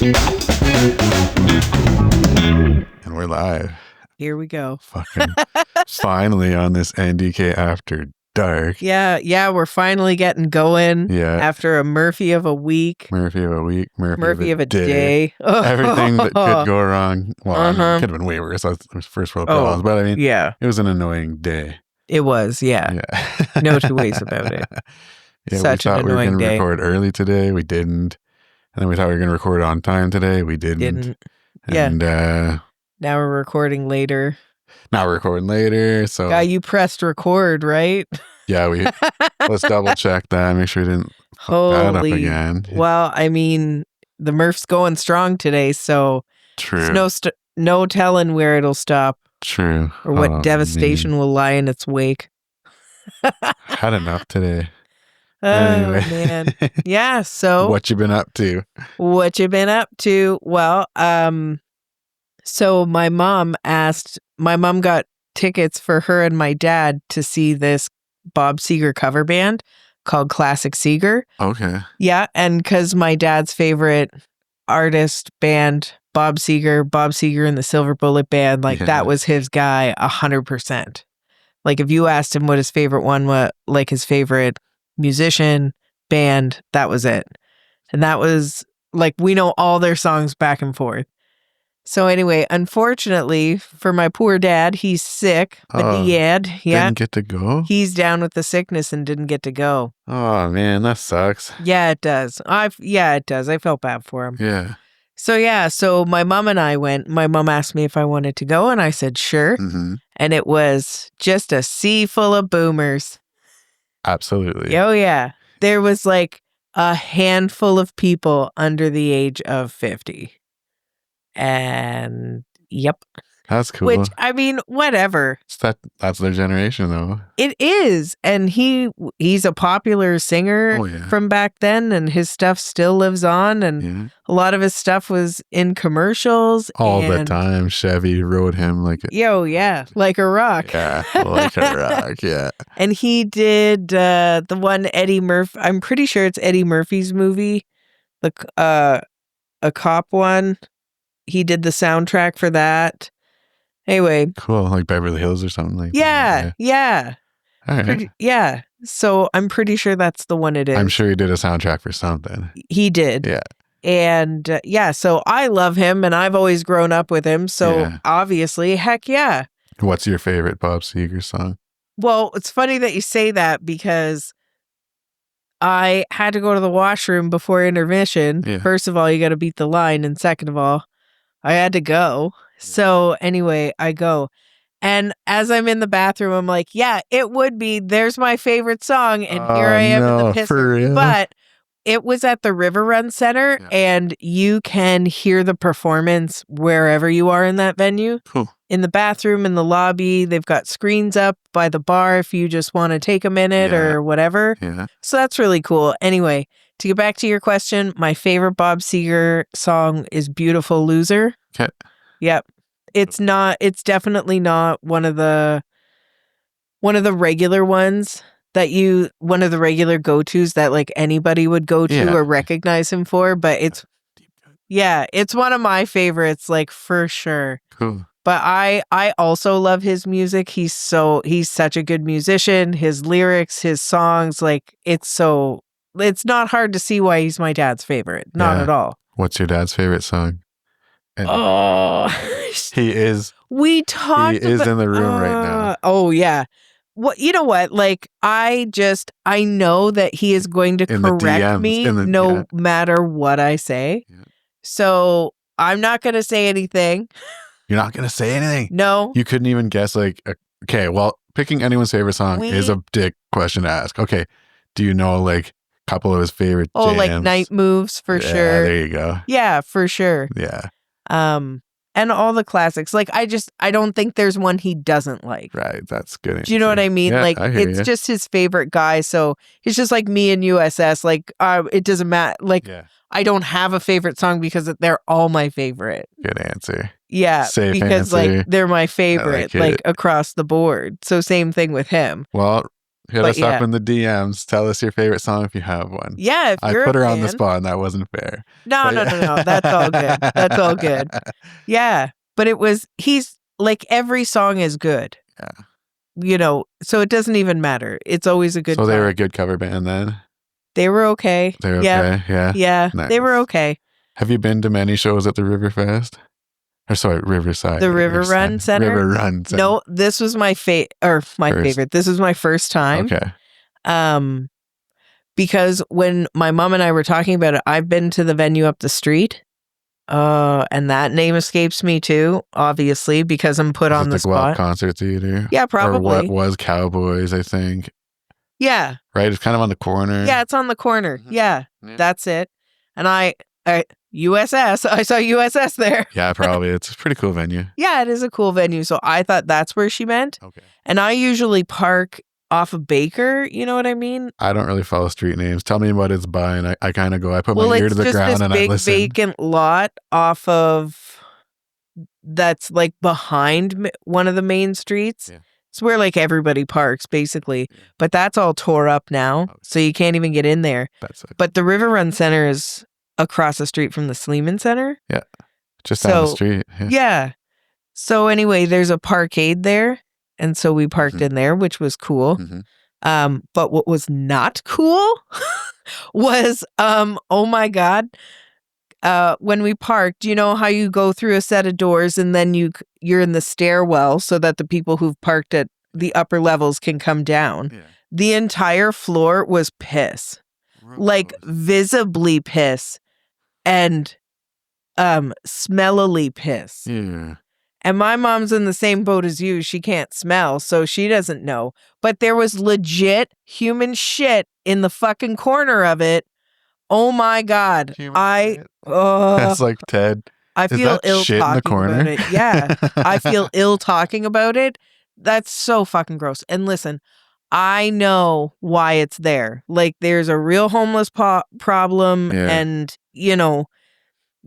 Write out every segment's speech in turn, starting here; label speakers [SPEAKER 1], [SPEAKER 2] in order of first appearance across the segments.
[SPEAKER 1] And we're live.
[SPEAKER 2] Here we go.
[SPEAKER 1] Fucking finally on this NDK After Dark.
[SPEAKER 2] Yeah, we're finally getting going.
[SPEAKER 1] Yeah.
[SPEAKER 2] After a Murphy of a week.
[SPEAKER 1] Murphy of a week.
[SPEAKER 2] Murphy of a day.
[SPEAKER 1] Everything that could go wrong. Well, I mean, it could have been way worse. That was first world problems. But I mean,
[SPEAKER 2] yeah,
[SPEAKER 1] it was an annoying day.
[SPEAKER 2] It was, yeah. No two ways about it.
[SPEAKER 1] Yeah,
[SPEAKER 2] Such
[SPEAKER 1] we thought
[SPEAKER 2] an
[SPEAKER 1] we were
[SPEAKER 2] annoying
[SPEAKER 1] going to
[SPEAKER 2] day.
[SPEAKER 1] record early today. We didn't. And then we thought we were going to record on time today. We didn't. And
[SPEAKER 2] now we're recording later.
[SPEAKER 1] now we're recording later. So
[SPEAKER 2] Guy, you pressed record, right?
[SPEAKER 1] yeah, let's double check that. Make sure we didn't fuck that up again.
[SPEAKER 2] Well, I mean, the Murph's going strong today, so
[SPEAKER 1] True.
[SPEAKER 2] there's no telling where it'll stop.
[SPEAKER 1] True.
[SPEAKER 2] Or what devastation will lie in its wake.
[SPEAKER 1] Had enough today.
[SPEAKER 2] Oh,
[SPEAKER 1] Anyway.
[SPEAKER 2] man. Yeah, so.
[SPEAKER 1] What you been up to?
[SPEAKER 2] Well, so my mom got tickets for her and my dad to see this Bob Seger cover band called Classic Seger.
[SPEAKER 1] Okay.
[SPEAKER 2] Yeah, and because my dad's favorite artist band, Bob Seger and the Silver Bullet Band, that was his guy 100%. Like if you asked him what his favorite one was, like his favorite musician, band, that was it. And that was like, we know all their songs back and forth. So anyway, unfortunately for my poor dad, he's sick, but
[SPEAKER 1] didn't get to go?
[SPEAKER 2] He's down with the sickness and didn't get to go.
[SPEAKER 1] Oh man, that sucks.
[SPEAKER 2] Yeah, it does. It does. I felt bad for him.
[SPEAKER 1] Yeah.
[SPEAKER 2] So my mom and I went. My mom asked me if I wanted to go, and I said sure.
[SPEAKER 1] Mm-hmm.
[SPEAKER 2] And it was just a sea full of boomers.
[SPEAKER 1] Absolutely.
[SPEAKER 2] Oh yeah. There was like a handful of people under the age of 50. And yep.
[SPEAKER 1] That's cool.
[SPEAKER 2] Which, I mean, whatever.
[SPEAKER 1] That's their generation, though.
[SPEAKER 2] It is. And he's a popular singer from back then, and his stuff still lives on. And a lot of his stuff was in commercials.
[SPEAKER 1] All the time. Chevy rode him like a...
[SPEAKER 2] like a rock.
[SPEAKER 1] Yeah, like a rock, yeah.
[SPEAKER 2] And he did the one Eddie Murphy, I'm pretty sure it's Eddie Murphy's movie, a cop one. He did the soundtrack for that. Anyway.
[SPEAKER 1] Cool, like Beverly Hills or something like
[SPEAKER 2] that. Yeah.
[SPEAKER 1] All right.
[SPEAKER 2] So I'm pretty sure that's the one it is.
[SPEAKER 1] I'm sure he did a soundtrack for something.
[SPEAKER 2] He did.
[SPEAKER 1] Yeah.
[SPEAKER 2] And so I love him and I've always grown up with him. So obviously, heck yeah.
[SPEAKER 1] What's your favorite Bob Seger song?
[SPEAKER 2] Well, it's funny that you say that because I had to go to the washroom before intermission. Yeah. First of all, you got to beat the line. And second of all, I had to go. So anyway, I go. And as I'm in the bathroom, I'm like, yeah, it would be. There's my favorite song. And here I am in the pisser. But it was at the River Run Center, and you can hear the performance wherever you are in that venue.
[SPEAKER 1] Cool.
[SPEAKER 2] In the bathroom, in the lobby, they've got screens up by the bar if you just want to take a minute or whatever.
[SPEAKER 1] Yeah.
[SPEAKER 2] So that's really cool. Anyway, to get back to your question, my favorite Bob Seger song is Beautiful Loser.
[SPEAKER 1] Okay.
[SPEAKER 2] Yep. It's definitely not one of the regular ones one of the regular go-tos that like anybody would go to or recognize him for, but it's one of my favorites, like for sure.
[SPEAKER 1] Cool.
[SPEAKER 2] But I also love his music. He's such a good musician. His lyrics, his songs, like it's not hard to see why he's my dad's favorite. Not at all.
[SPEAKER 1] What's your dad's favorite song? And he is.
[SPEAKER 2] We talked.
[SPEAKER 1] He is in the room right now.
[SPEAKER 2] Oh yeah. Well, you know what? Like I know that he is going to correct me no matter what I say. Yeah. So I'm not going to say anything.
[SPEAKER 1] You're not going to say anything?
[SPEAKER 2] No.
[SPEAKER 1] You couldn't even guess okay, well, picking anyone's favorite song is a dick question to ask. Okay. Do you know like a couple of his favorite jams?
[SPEAKER 2] Like Night Moves for sure.
[SPEAKER 1] There you go.
[SPEAKER 2] Yeah, for sure.
[SPEAKER 1] Yeah.
[SPEAKER 2] And all the classics. Like I don't think there's one he doesn't like.
[SPEAKER 1] Right. That's good.
[SPEAKER 2] Do you know what I mean?
[SPEAKER 1] Yeah,
[SPEAKER 2] like it's just his favorite guy. So he's just like me and USS. Like it doesn't matter. Like I don't have a favorite song because they're all my favorite.
[SPEAKER 1] Good answer.
[SPEAKER 2] Yeah.
[SPEAKER 1] Safe
[SPEAKER 2] because
[SPEAKER 1] answer.
[SPEAKER 2] like they're my favorite, like across the board. So same thing with him.
[SPEAKER 1] Well, Hit us up in the DMs. Tell us your favorite song if you have one.
[SPEAKER 2] Yeah, if you're
[SPEAKER 1] I put her on the spot and that wasn't fair.
[SPEAKER 2] No. That's all good. That's all good. Yeah. But he's like, every song is good.
[SPEAKER 1] Yeah.
[SPEAKER 2] You know, so it doesn't even matter. It's always a good
[SPEAKER 1] So
[SPEAKER 2] song.
[SPEAKER 1] they were a good cover band then?
[SPEAKER 2] They were okay.
[SPEAKER 1] They were okay, yeah.
[SPEAKER 2] Yeah,
[SPEAKER 1] nice.
[SPEAKER 2] They were okay.
[SPEAKER 1] Have you been to many shows at the Riverfest? Or sorry, Riverside.
[SPEAKER 2] The River Run Center?
[SPEAKER 1] River Run Center.
[SPEAKER 2] No, this was my favorite. This was my first time.
[SPEAKER 1] Okay.
[SPEAKER 2] Because when my mom and I were talking about it, I've been to the venue up the street. And that name escapes me too, obviously, because I'm put on the spot.
[SPEAKER 1] Concert Theater?
[SPEAKER 2] Yeah, probably.
[SPEAKER 1] Or what was Cowboys, I think.
[SPEAKER 2] Yeah.
[SPEAKER 1] Right? It's kind of on the corner.
[SPEAKER 2] Yeah, it's on the corner. Mm-hmm. Yeah, that's it. And I USS, I saw USS there.
[SPEAKER 1] Yeah, probably. It's a pretty cool venue.
[SPEAKER 2] Yeah, it is a cool venue. So I thought that's where she meant.
[SPEAKER 1] Okay. And
[SPEAKER 2] I usually park off of Baker, you know what I mean?
[SPEAKER 1] I don't really follow street names. Tell me what it's by, and I kind of go, I put my ear to the ground and I listen.
[SPEAKER 2] It's just this big vacant lot off of, that's like behind one of the main streets. Yeah. It's where like everybody parks basically, but that's all tore up now, so you can't even get in there. But the River Run Center is across the street from the Sleeman Center.
[SPEAKER 1] Yeah, just down the street.
[SPEAKER 2] Yeah. So anyway, there's a parkade there. And so we parked in there, which was cool. Mm-hmm. But what was not cool was, oh my God, when we parked, you know how you go through a set of doors and then you're in the stairwell so that the people who've parked at the upper levels can come down. Yeah. The entire floor was piss, like visibly piss and smellily piss.
[SPEAKER 1] Yeah.
[SPEAKER 2] And my mom's in the same boat as you. She can't smell, so she doesn't know. But there was legit human shit in the fucking corner of it. Oh my God.
[SPEAKER 1] That's like Ted.
[SPEAKER 2] I feel ill talking about it. Yeah. I feel ill talking about it. That's so fucking gross. And listen, I know why it's there. Like, there's a real homeless problem, and, you know,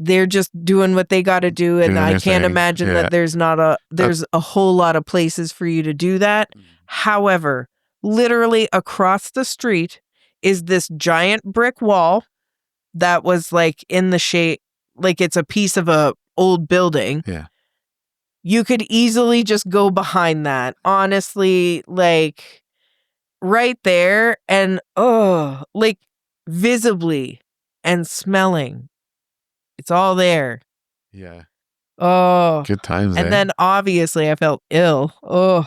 [SPEAKER 2] they're just doing what they got to do, and I can't imagine that there's a whole lot of places for you to do that. However, literally across the street is this giant brick wall that was like in the shape, like it's a piece of a old building.
[SPEAKER 1] Yeah.
[SPEAKER 2] You could easily just go behind that. Honestly, like right there, and like visibly and smelling. It's all there.
[SPEAKER 1] Yeah.
[SPEAKER 2] Oh.
[SPEAKER 1] Good times.
[SPEAKER 2] And then obviously I felt ill. Oh,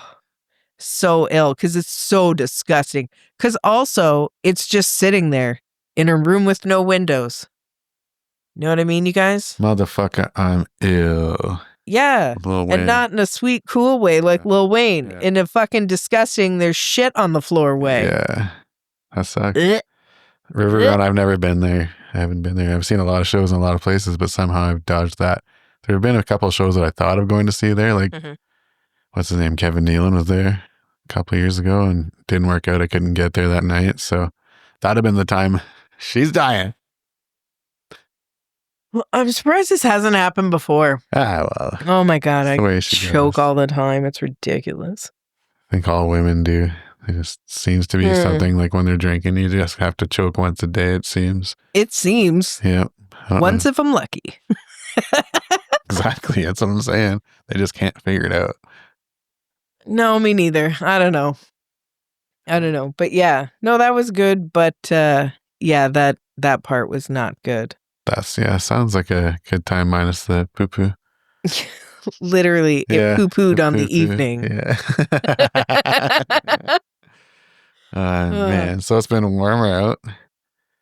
[SPEAKER 2] so ill because it's so disgusting. Because also it's just sitting there in a room with no windows. You know what I mean, you guys?
[SPEAKER 1] Motherfucker, I'm ill.
[SPEAKER 2] Yeah. And not in a sweet, cool way like Lil Wayne. Yeah. In a fucking disgusting, there's shit on the floor way.
[SPEAKER 1] Yeah. That sucks. River Run, I've never been there. I haven't been there. I've seen a lot of shows in a lot of places, but somehow I've dodged that. There have been a couple of shows that I thought of going to see there. Like, what's his name? Kevin Nealon was there a couple of years ago and didn't work out. I couldn't get there that night. So that'd have been the time. She's dying.
[SPEAKER 2] Well, I'm surprised this hasn't happened before.
[SPEAKER 1] Well.
[SPEAKER 2] Oh my God. I choke all the time. It's ridiculous.
[SPEAKER 1] I think all women do. It just seems to be something like when they're drinking, you just have to choke once a day, it seems.
[SPEAKER 2] It seems.
[SPEAKER 1] Yeah.
[SPEAKER 2] Once if I'm lucky.
[SPEAKER 1] Exactly. That's what I'm saying. They just can't figure it out.
[SPEAKER 2] No, me neither. I don't know. But yeah. No, that was good. But yeah, that part was not good.
[SPEAKER 1] Sounds like a good time minus the poo-poo.
[SPEAKER 2] Literally, it poo-pooed on the evening.
[SPEAKER 1] Yeah. Man, so it's been warmer out.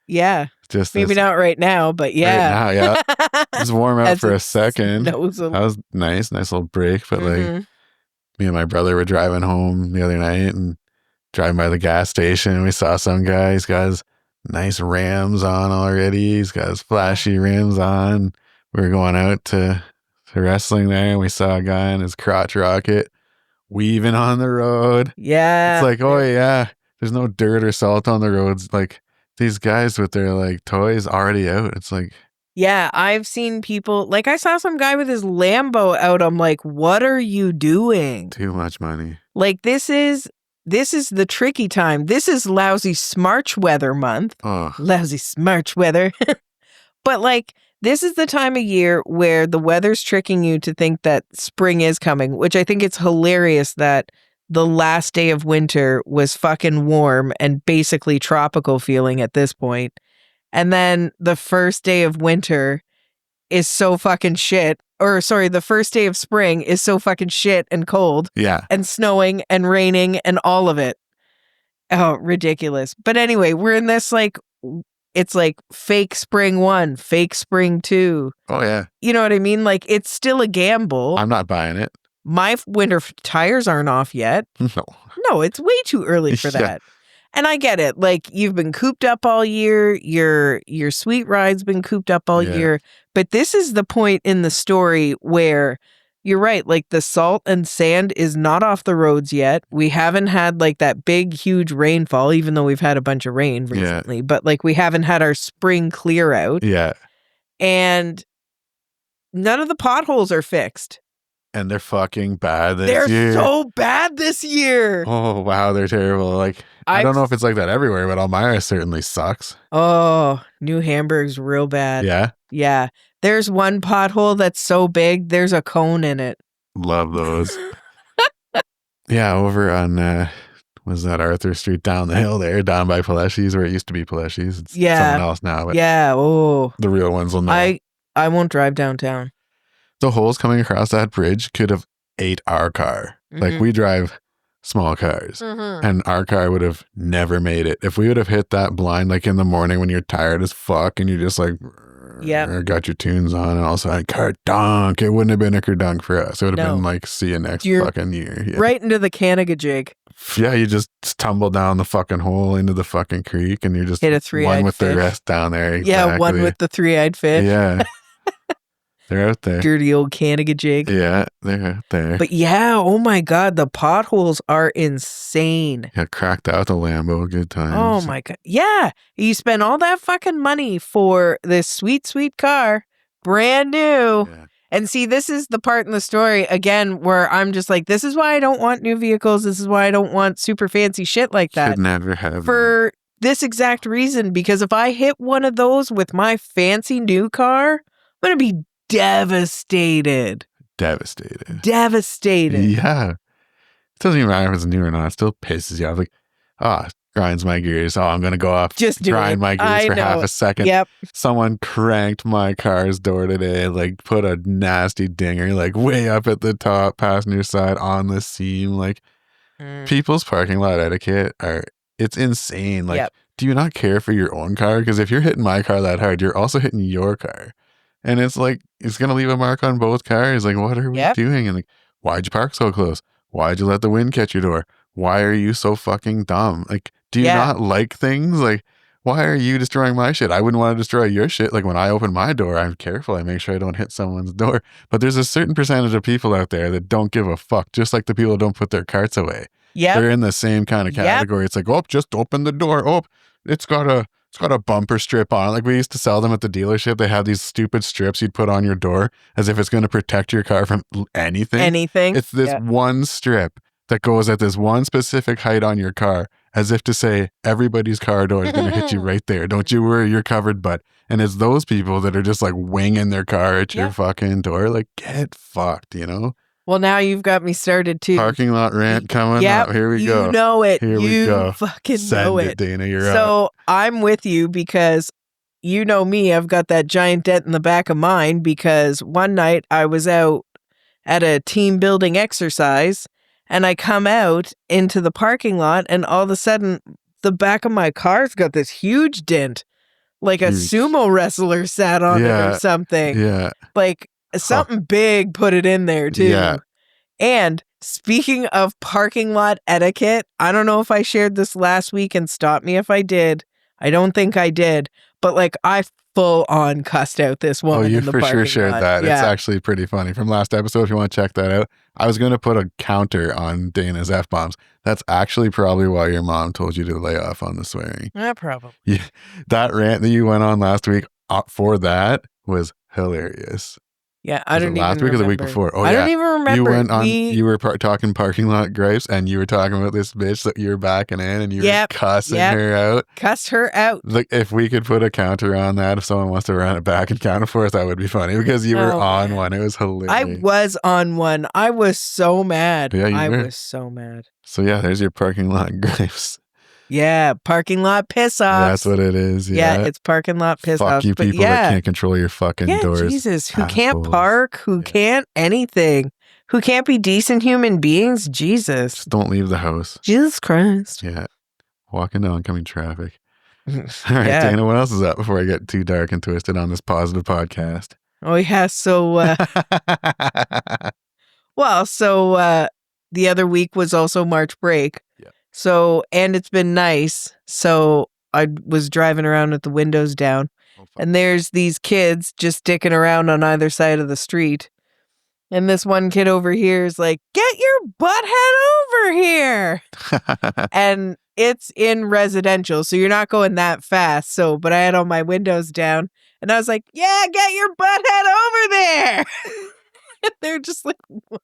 [SPEAKER 2] Yeah. Just maybe not right now, but yeah.
[SPEAKER 1] Right now, yeah. It was warm out for a second. That was nice little break. But like, me and my brother were driving home the other night and driving by the gas station, and we saw some guy. He's got his nice rims on already. He's got his flashy rims on. We were going out to wrestling there, and we saw a guy in his crotch rocket weaving on the road.
[SPEAKER 2] Yeah.
[SPEAKER 1] It's like, oh yeah, there's no dirt or salt on the roads. Like, these guys with their like toys already out. It's like,
[SPEAKER 2] yeah, I've seen people, like I saw some guy with his Lambo out. I'm like, what are you doing?
[SPEAKER 1] Too much money.
[SPEAKER 2] Like, this is this is the tricky time. This is lousy smarch weather month. Lousy smarch weather. But like, this is the time of year where the weather's tricking you to think that spring is coming, which I think it's hilarious that the last day of winter was fucking warm and basically tropical feeling at this point. And then the first day of winter is so fucking shit. Or sorry, the first day of spring is so fucking shit and cold.
[SPEAKER 1] Yeah.
[SPEAKER 2] And snowing and raining and all of it. Oh, ridiculous. But anyway, we're in this like, it's like fake spring 1, fake spring 2.
[SPEAKER 1] Oh, yeah.
[SPEAKER 2] You know what I mean? Like, it's still a gamble.
[SPEAKER 1] I'm not buying it.
[SPEAKER 2] My winter tires aren't off yet. No, it's way too early for that. And I get it. Like, you've been cooped up all year. Your sweet ride's been cooped up all year. But this is the point in the story where you're right. Like, the salt and sand is not off the roads yet. We haven't had like that big, huge rainfall, even though we've had a bunch of rain recently. Yeah. But like, we haven't had our spring clear out.
[SPEAKER 1] Yeah.
[SPEAKER 2] And none of the potholes are fixed.
[SPEAKER 1] And they're fucking bad this year.
[SPEAKER 2] They're so bad this year.
[SPEAKER 1] Oh, wow. They're terrible. Like, I don't know if it's like that everywhere, but Elmira certainly sucks.
[SPEAKER 2] Oh, New Hamburg's real bad.
[SPEAKER 1] Yeah?
[SPEAKER 2] Yeah. There's one pothole that's so big, there's a cone in it.
[SPEAKER 1] Love those. Yeah, over on, was that Arthur Street down the hill there, down by Paleshi's, where it used to be Paleshi's. It's someone else now. But the real ones will know.
[SPEAKER 2] I won't drive downtown.
[SPEAKER 1] The holes coming across that bridge could have ate our car. Mm-hmm. Like, we drive small cars, and our car would have never made it. If we would have hit that blind, like in the morning when you're tired as fuck and you're just like, got your tunes on, and all of a sudden, kerdunk, it wouldn't have been a kerdunk for us. It would have been like, see you next fucking year. Yeah.
[SPEAKER 2] Right into the Canagajig.
[SPEAKER 1] Yeah, you just tumble down the fucking hole into the fucking creek, and you're just
[SPEAKER 2] hit a three-eyed
[SPEAKER 1] one with
[SPEAKER 2] fish.
[SPEAKER 1] The rest down there. Exactly.
[SPEAKER 2] Yeah, one with the three-eyed fish.
[SPEAKER 1] Yeah. They're out there.
[SPEAKER 2] Dirty old Canagajig.
[SPEAKER 1] Yeah, they're out there.
[SPEAKER 2] But yeah, oh my God, the potholes are insane.
[SPEAKER 1] Yeah, cracked out the Lambo, good times.
[SPEAKER 2] Oh my God. Yeah, you spend all that fucking money for this sweet, sweet car, brand new. Yeah. And see, this is the part in the story, again, where I'm just like, this is why I don't want new vehicles. This is why I don't want super fancy shit like that.
[SPEAKER 1] Should never have.
[SPEAKER 2] For this exact reason, because if I hit one of those with my fancy new car, I'm going to be devastated.
[SPEAKER 1] Devastated.
[SPEAKER 2] Yeah.
[SPEAKER 1] It doesn't even matter if it's new or not. It still pisses you off. Like, grinds my gears. I'm going to go off.
[SPEAKER 2] Just
[SPEAKER 1] grind my gears for half a second.
[SPEAKER 2] Yep.
[SPEAKER 1] Someone cranked my car's door today, like put a nasty dinger, like way up at the top, passenger side on the seam. Like, people's parking lot etiquette it's insane. Like, do you not care for your own car? Because if you're hitting my car that hard, you're also hitting your car. And it's like, it's going to leave a mark on both cars. Like, what are we doing? And like, why'd you park so close? Why'd you let the wind catch your door? Why are you so fucking dumb? Like, do you not like things? Like, why are you destroying my shit? I wouldn't want to destroy your shit. Like, when I open my door, I'm careful. I make sure I don't hit someone's door. But there's a certain percentage of people out there that don't give a fuck, just like the people who don't put their carts away. Yeah, they're in the same kind of category. It's like, just open the door. It's got a bumper strip on it. Like, we used to sell them at the dealership. They have these stupid strips you'd put on your door as if it's going to protect your car from anything. It's this one strip that goes at this one specific height on your car, as if to say, everybody's car door is going to hit you right there. Don't you worry, you're covered, bud. And it's those people that are just like winging their car at your fucking door. Like, get fucked, you know?
[SPEAKER 2] Well, now you've got me started too.
[SPEAKER 1] Parking lot rant coming up. Here we go.
[SPEAKER 2] You know it.
[SPEAKER 1] Here we go.
[SPEAKER 2] Fucking
[SPEAKER 1] Send
[SPEAKER 2] know
[SPEAKER 1] it, Dana. You're up.
[SPEAKER 2] So I'm with you because you know me. I've got that giant dent in the back of mine because one night I was out at a team building exercise and I come out into the parking lot and all of a sudden the back of my car's got this huge dent, like a sumo wrestler sat on it or something.
[SPEAKER 1] Yeah.
[SPEAKER 2] Like, something big put it in there too. Yeah. And speaking of parking lot etiquette, I don't know if I shared this last week and stop me if I did. I don't think I did. But like, I full on cussed out this woman.
[SPEAKER 1] Oh, you
[SPEAKER 2] in the
[SPEAKER 1] for sure shared
[SPEAKER 2] lot.
[SPEAKER 1] that. Yeah. It's actually pretty funny. From last episode, if you want to check that out, I was going to put a counter on Dana's F-bombs. That's actually probably why your mom told you to lay off on the swearing.
[SPEAKER 2] Yeah, probably.
[SPEAKER 1] Yeah, that rant that you went on last week for that was hilarious.
[SPEAKER 2] Yeah, I don't even
[SPEAKER 1] last week
[SPEAKER 2] remember.
[SPEAKER 1] or the week before? Oh,
[SPEAKER 2] I don't even remember.
[SPEAKER 1] You went on. You were talking parking lot gripes, and you were talking about this bitch that you were backing in, and you were cussing her out.
[SPEAKER 2] Cussed her out.
[SPEAKER 1] Like, if we could put a counter on that, if someone wants to run it back and counter for us, that would be funny because you were on one. It was hilarious.
[SPEAKER 2] I was on one. I was so mad.
[SPEAKER 1] Yeah, you were.
[SPEAKER 2] Was so mad.
[SPEAKER 1] So yeah, there's your parking lot gripes.
[SPEAKER 2] Yeah, parking lot piss offs.
[SPEAKER 1] That's what it is. Yeah,
[SPEAKER 2] it's parking lot piss offs.
[SPEAKER 1] Fuck you people that can't control your fucking doors.
[SPEAKER 2] Jesus, who can't park, who can't anything, who can't be decent human beings. Jesus.
[SPEAKER 1] Just don't leave the house.
[SPEAKER 2] Jesus Christ.
[SPEAKER 1] Yeah. Walk into oncoming traffic. All right, Dana, what else is up before I get too dark and twisted on this positive podcast?
[SPEAKER 2] Oh, yeah. So, the other week was also March break.
[SPEAKER 1] Yeah.
[SPEAKER 2] So, and it's been nice. So I was driving around with the windows down and there's these kids just dicking around on either side of the street. And this one kid over here is like, get your butthead over here. And it's in residential, so you're not going that fast. So, but I had all my windows down and I was like, yeah, get your butthead over there. And they're just like, what?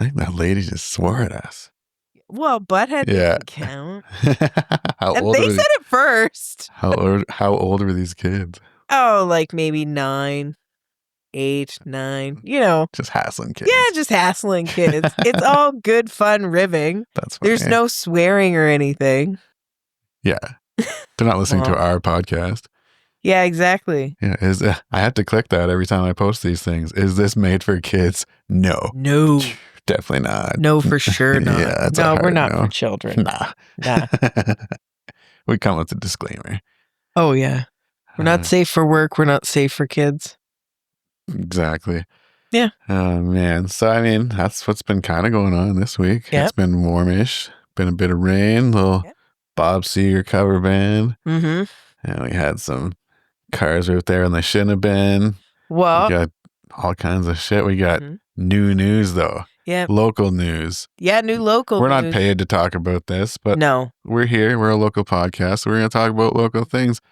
[SPEAKER 1] I think that lady just swore at us.
[SPEAKER 2] Well, butthead didn't count. And they said it first.
[SPEAKER 1] How old were these kids?
[SPEAKER 2] Oh, like maybe 9, 8, 9,
[SPEAKER 1] Just hassling kids.
[SPEAKER 2] Yeah, just hassling kids. It's all good fun ribbing.
[SPEAKER 1] That's funny.
[SPEAKER 2] There's no swearing or anything.
[SPEAKER 1] Yeah. They're not listening to our podcast.
[SPEAKER 2] Yeah, exactly.
[SPEAKER 1] Yeah, I have to click that every time I post these things. Is this made for kids? No.
[SPEAKER 2] No.
[SPEAKER 1] Definitely not.
[SPEAKER 2] No, for sure not.
[SPEAKER 1] Yeah,
[SPEAKER 2] no, we're not for children.
[SPEAKER 1] Nah. We come with a disclaimer.
[SPEAKER 2] Oh, yeah. We're not safe for work. We're not safe for kids.
[SPEAKER 1] Exactly.
[SPEAKER 2] Yeah.
[SPEAKER 1] Oh, man. So, I mean, that's what's been kind of going on this week. Yep. It's been warmish. Been a bit of rain. Little Bob Seger cover band.
[SPEAKER 2] Mm-hmm.
[SPEAKER 1] And we had some cars out there and they shouldn't have been.
[SPEAKER 2] Well.
[SPEAKER 1] We got all kinds of shit. We got new news, though.
[SPEAKER 2] Yeah.
[SPEAKER 1] Local news.
[SPEAKER 2] Yeah, new local
[SPEAKER 1] We're
[SPEAKER 2] news.
[SPEAKER 1] not paid to talk about this, but
[SPEAKER 2] no,
[SPEAKER 1] we're here. We're a local podcast. So we're going to talk about local things.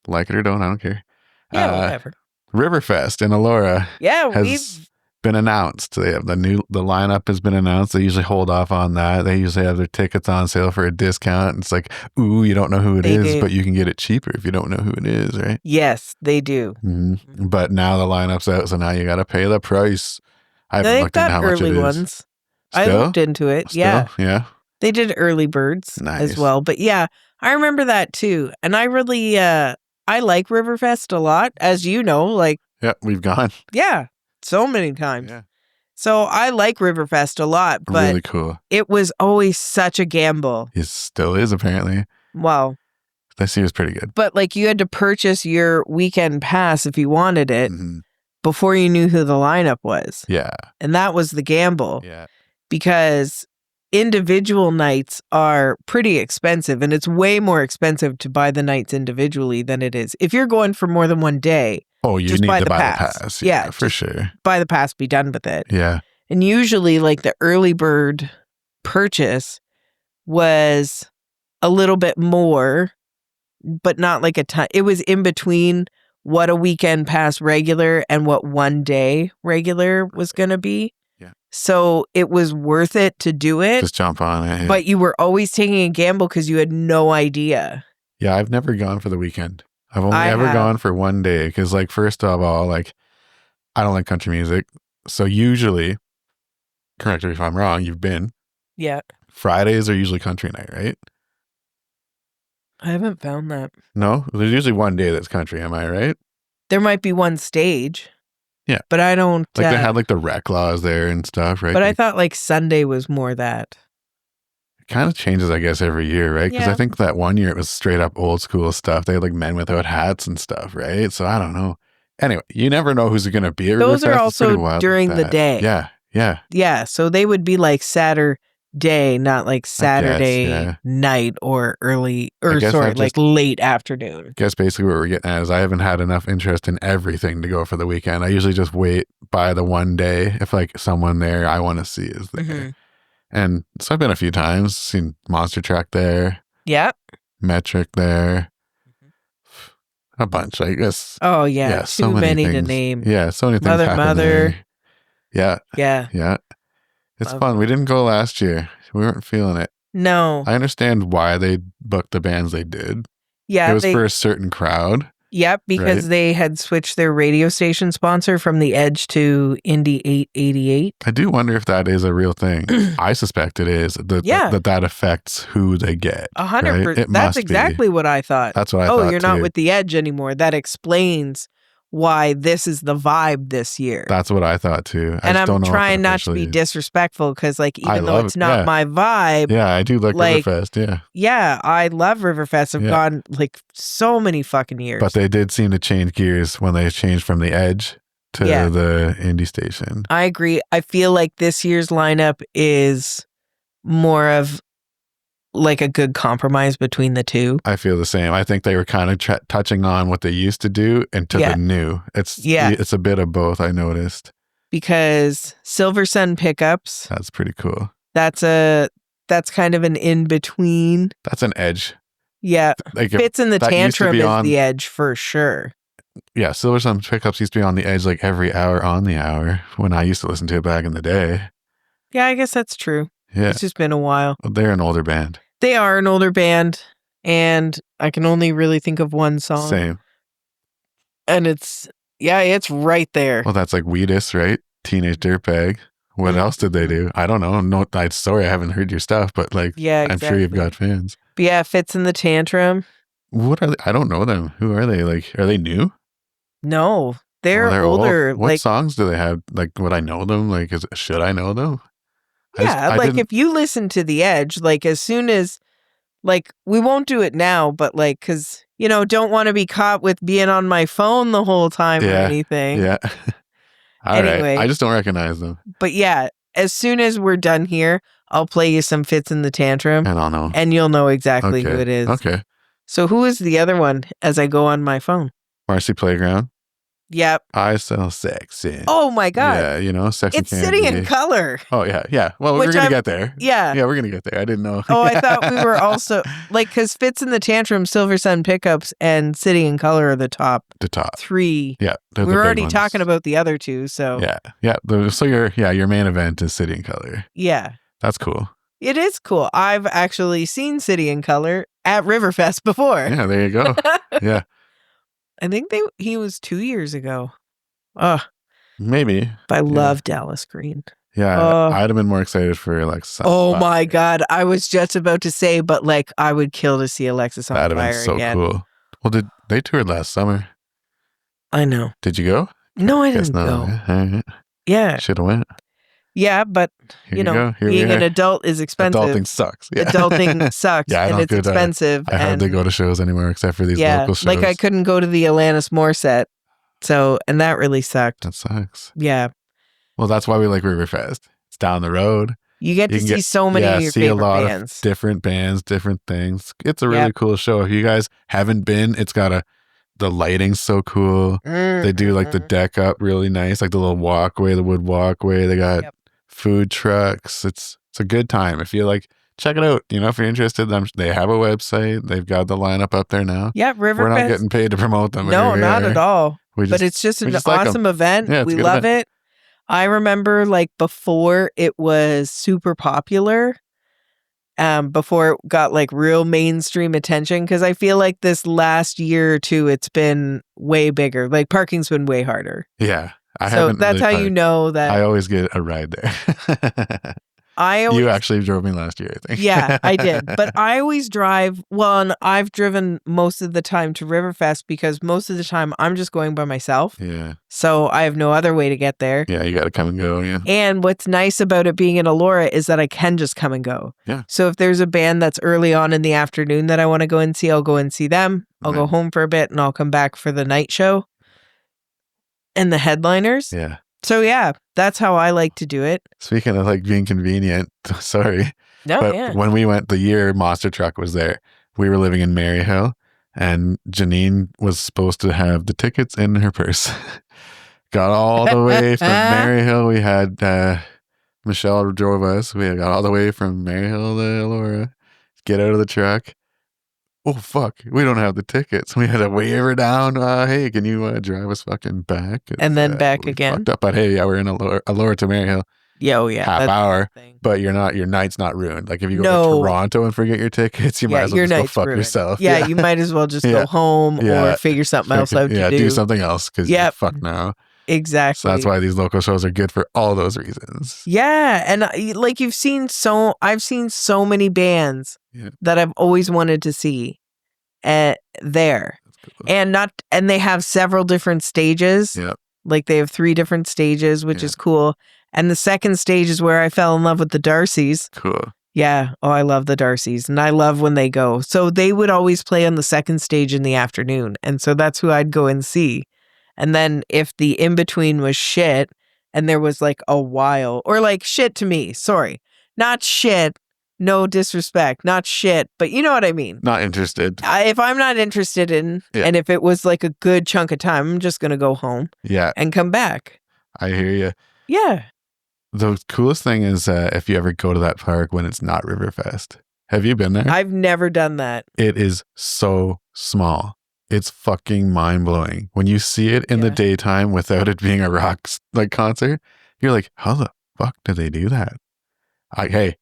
[SPEAKER 1] Like it or don't, I don't care.
[SPEAKER 2] Yeah, whatever.
[SPEAKER 1] Riverfest in Elora
[SPEAKER 2] has
[SPEAKER 1] been announced. They have the lineup has been announced. They usually hold off on that. They usually have their tickets on sale for a discount. It's like, ooh, you don't know who it is, but you can get it cheaper if you don't know who it is, right?
[SPEAKER 2] Yes, they do.
[SPEAKER 1] Mm-hmm. But now the lineup's out, so now you got to pay the price. I haven't looked into how much it is.
[SPEAKER 2] Ones. I looked into it.
[SPEAKER 1] Still? Yeah.
[SPEAKER 2] They did early birds as well. But yeah, I remember that too. And I really, I like Riverfest a lot, as you know. Like,
[SPEAKER 1] yeah, we've gone.
[SPEAKER 2] Yeah, so many times.
[SPEAKER 1] Yeah.
[SPEAKER 2] So I like Riverfest a lot, but
[SPEAKER 1] really cool.
[SPEAKER 2] It was always such a gamble.
[SPEAKER 1] It still is, apparently.
[SPEAKER 2] Wow.
[SPEAKER 1] This year was pretty good.
[SPEAKER 2] But like you had to purchase your weekend pass if you wanted it before you knew who the lineup was.
[SPEAKER 1] Yeah.
[SPEAKER 2] And that was the gamble.
[SPEAKER 1] Yeah.
[SPEAKER 2] Because individual nights are pretty expensive, and it's way more expensive to buy the nights individually than it is if you're going for more than one day.
[SPEAKER 1] Oh, you need to buy the pass. Yeah, for sure.
[SPEAKER 2] Buy the pass, be done with it.
[SPEAKER 1] Yeah.
[SPEAKER 2] And usually, like, the early bird purchase was a little bit more, but not like a ton. It was in between what a weekend pass regular and what one day regular was going to be.
[SPEAKER 1] Yeah.
[SPEAKER 2] So it was worth it to do it.
[SPEAKER 1] Just jump on it. Yeah.
[SPEAKER 2] But you were always taking a gamble because you had no idea.
[SPEAKER 1] Yeah, I've never gone for the weekend. I've only ever gone for one day because, like, first of all, like, I don't like country music. So usually, correct me if I'm wrong, you've been.
[SPEAKER 2] Yeah.
[SPEAKER 1] Fridays are usually country night, right?
[SPEAKER 2] I haven't found that.
[SPEAKER 1] No? There's usually one day that's country, am I right?
[SPEAKER 2] There might be one stage.
[SPEAKER 1] Yeah.
[SPEAKER 2] But I don't...
[SPEAKER 1] Like, they had, like, the rec laws there and stuff, right?
[SPEAKER 2] But I thought, like, Sunday was more that.
[SPEAKER 1] It kind of changes, I guess, every year, right? Because I think that one year it was straight up old school stuff. They had, like, men without hats and stuff, right? So I don't know. Anyway, you never know who's going to be at Riverfest.
[SPEAKER 2] Those are also during the day.
[SPEAKER 1] Yeah, yeah.
[SPEAKER 2] Yeah, so they would be, like, Saturday, not, like, Saturday night or early, or sorry, like, late afternoon.
[SPEAKER 1] I guess basically what we're getting at is I haven't had enough interest in everything to go for the weekend. I usually just wait by the one day if, like, someone there I want to see is there. Mm-hmm. And so I've been a few times, seen Monster Truck there.
[SPEAKER 2] Yeah.
[SPEAKER 1] Metric there. A bunch, I guess.
[SPEAKER 2] Oh, yeah. Too
[SPEAKER 1] so
[SPEAKER 2] many
[SPEAKER 1] things.
[SPEAKER 2] to name.
[SPEAKER 1] Yeah, so many things happen
[SPEAKER 2] Mother.
[SPEAKER 1] there. Yeah.
[SPEAKER 2] Yeah.
[SPEAKER 1] It's fun. We didn't go last year. We weren't feeling it.
[SPEAKER 2] No.
[SPEAKER 1] I understand why they booked the bands they did.
[SPEAKER 2] Yeah.
[SPEAKER 1] It was for a certain crowd.
[SPEAKER 2] Yep, because they had switched their radio station sponsor from The Edge to Indie 888.
[SPEAKER 1] I do wonder if that is a real thing. I suspect it is. That affects who they get.
[SPEAKER 2] 100%.
[SPEAKER 1] Right?
[SPEAKER 2] That's exactly what I thought.
[SPEAKER 1] That's what I thought.
[SPEAKER 2] Oh, you're not with The Edge anymore. That explains why this is the vibe this year.
[SPEAKER 1] That's what I thought too.
[SPEAKER 2] And I'm trying not to be disrespectful because, like, even though it's not my vibe.
[SPEAKER 1] Yeah, I do like Riverfest. Yeah.
[SPEAKER 2] Yeah, I love Riverfest. I've gone like so many fucking years.
[SPEAKER 1] But they did seem to change gears when they changed from the Edge to the indie station.
[SPEAKER 2] I agree. I feel like this year's lineup is more of like a good compromise between the two.
[SPEAKER 1] I feel the same. I think they were kind of touching on what they used to do and to the new. It's a bit of both, I noticed.
[SPEAKER 2] Because Silver Sun pickups.
[SPEAKER 1] That's pretty cool.
[SPEAKER 2] That's kind of an in-between.
[SPEAKER 1] That's an Edge.
[SPEAKER 2] Yeah. Like Fits in the Tantrum is the Edge for sure.
[SPEAKER 1] Yeah, Silver Sun pickups used to be on the Edge like every hour on the hour when I used to listen to it back in the day.
[SPEAKER 2] Yeah, I guess that's true.
[SPEAKER 1] Yeah.
[SPEAKER 2] It's just been a while.
[SPEAKER 1] They're an older band.
[SPEAKER 2] They are an older band, and I can only really think of one song.
[SPEAKER 1] Same.
[SPEAKER 2] And it's right there.
[SPEAKER 1] Well, that's like Wheatus, right? Teenage Dirtbag. What else did they do? I don't know. Sorry, I haven't heard your stuff, but like, I'm sure you've got fans.
[SPEAKER 2] But yeah, Fits in the Tantrum.
[SPEAKER 1] What are they? I don't know them. Who are they? Like, are they new?
[SPEAKER 2] No, they're older.
[SPEAKER 1] Old. What songs do they have? Like, would I know them? Like, should I know them?
[SPEAKER 2] Yeah, if you listen to The Edge, like as soon as, like, we won't do it now, but like, because, don't want to be caught with being on my phone the whole time or anything.
[SPEAKER 1] Yeah. Anyway, I just don't recognize them.
[SPEAKER 2] But yeah, as soon as we're done here, I'll play you some Fits in the Tantrum.
[SPEAKER 1] And I'll know.
[SPEAKER 2] And you'll know exactly who it is.
[SPEAKER 1] Okay.
[SPEAKER 2] So who is the other one as I go on my phone?
[SPEAKER 1] Marcy Playground.
[SPEAKER 2] Yep.
[SPEAKER 1] I sell sex in.
[SPEAKER 2] Oh my God.
[SPEAKER 1] Yeah, sex
[SPEAKER 2] It's City in Color.
[SPEAKER 1] Oh yeah. Well, we're going to get there.
[SPEAKER 2] Yeah.
[SPEAKER 1] Yeah, we're going to get there. I didn't know.
[SPEAKER 2] Oh, I thought we were also, like, because Fits in the Tantrum, Silver Sun Pickups, and City in Color are the top.
[SPEAKER 1] The top
[SPEAKER 2] 3.
[SPEAKER 1] Yeah.
[SPEAKER 2] We were already talking about the other 2, so.
[SPEAKER 1] Yeah. So your main event is City in Color.
[SPEAKER 2] Yeah.
[SPEAKER 1] That's cool.
[SPEAKER 2] It is cool. I've actually seen City in Color at Riverfest before.
[SPEAKER 1] Yeah, there you go. Yeah.
[SPEAKER 2] I think he was 2 years ago.
[SPEAKER 1] Maybe.
[SPEAKER 2] But I love Dallas Green.
[SPEAKER 1] Yeah, I'd have been more excited for Alexis on Fire.
[SPEAKER 2] Oh my God. I was just about to say, but like, I would kill to see Alexis on Fire again.
[SPEAKER 1] That'd have been so cool. Well, they toured last summer?
[SPEAKER 2] I know.
[SPEAKER 1] Did you go?
[SPEAKER 2] No, I didn't go.
[SPEAKER 1] Right.
[SPEAKER 2] Yeah.
[SPEAKER 1] Should have went.
[SPEAKER 2] Yeah, but, being an adult is expensive.
[SPEAKER 1] Adulting sucks. Yeah.
[SPEAKER 2] Adulting sucks, and it's expensive.
[SPEAKER 1] I hardly go to shows anymore except for these local shows.
[SPEAKER 2] Like I couldn't go to the Alanis Morissette, and that really sucked.
[SPEAKER 1] That sucks.
[SPEAKER 2] Yeah.
[SPEAKER 1] Well, that's why we like Riverfest. It's down the road.
[SPEAKER 2] You get to see so many of your favorite bands.
[SPEAKER 1] Of different bands, different things. It's a really cool show. If you guys haven't been, it's got the lighting's so cool. They do like the deck up really nice, like the little walkway, the wood walkway. They got food trucks. It's a good time. If you check it out. If you're interested, they have a website. They've got the lineup up there now.
[SPEAKER 2] Yeah, Riverfest.
[SPEAKER 1] We're not getting paid to promote them.
[SPEAKER 2] No, not at all. But it's just an awesome event. Yeah, we love it. I remember before it was super popular, before it got real mainstream attention, because I feel like this last year or two, it's been way bigger. Parking's been way harder.
[SPEAKER 1] Yeah.
[SPEAKER 2] So that's how you know that.
[SPEAKER 1] I always get a ride there. You actually drove me last year, I think.
[SPEAKER 2] Yeah, I did. But I always drive. Well, and I've driven most of the time to Riverfest because most of the time I'm just going by myself.
[SPEAKER 1] Yeah.
[SPEAKER 2] So I have no other way to get there.
[SPEAKER 1] Yeah, you got to come and go. Yeah.
[SPEAKER 2] And what's nice about it being in Elora is that I can just come and go.
[SPEAKER 1] Yeah.
[SPEAKER 2] So if there's a band that's early on in the afternoon that I want to go and see, I'll go and see them. I'll go home for a bit and I'll come back for the night show and the headliners.
[SPEAKER 1] Yeah.
[SPEAKER 2] So yeah, that's how I like to do it.
[SPEAKER 1] Speaking of being convenient, sorry.
[SPEAKER 2] No,
[SPEAKER 1] but when we went the year Monster Truck was there, we were living in Maryhill and Janine was supposed to have the tickets in her purse. Got all the way from Maryhill. We had Michelle drove us. We got all the way from Maryhill to Elora. Get out of the truck. oh, fuck, we don't have the tickets. We had to wave her down. Hey, can you drive us fucking back?
[SPEAKER 2] And then back again?
[SPEAKER 1] Fucked up, but hey, yeah, we're in Elora to Maryhill.
[SPEAKER 2] Yeah, oh yeah.
[SPEAKER 1] Half hour, but your night's not ruined. Like if you go to Toronto and forget your tickets, you might as well just go fuck yourself.
[SPEAKER 2] Yeah, you might as well just go home or figure something else out to do.
[SPEAKER 1] Yeah, do something else because you're fucked now.
[SPEAKER 2] Exactly.
[SPEAKER 1] So that's why these local shows are good for all those reasons.
[SPEAKER 2] Yeah, and like I've seen so many bands that I've always wanted to see there. Cool. And they have several different stages.
[SPEAKER 1] Yeah.
[SPEAKER 2] Like they have 3 different stages, which is cool. And the second stage is where I fell in love with the Darcys.
[SPEAKER 1] Cool.
[SPEAKER 2] Yeah. Oh, I love the Darcys. And I love when they go. So they would always play on the second stage in the afternoon. And so that's who I'd go and see. And then if the in-between was shit and there was like a while, or like shit to me, sorry, not shit, no disrespect, not shit, but you know what I mean.
[SPEAKER 1] Not interested.
[SPEAKER 2] If I'm not interested in, and if it was like a good chunk of time, I'm just going to go home and come back.
[SPEAKER 1] I hear you.
[SPEAKER 2] Yeah.
[SPEAKER 1] The coolest thing is if you ever go to that park when it's not Riverfest. Have you been there?
[SPEAKER 2] I've never done that.
[SPEAKER 1] It is so small. It's fucking mind-blowing. When you see it in the daytime without it being a rock like concert, you're like, how the fuck do they do that? Hey,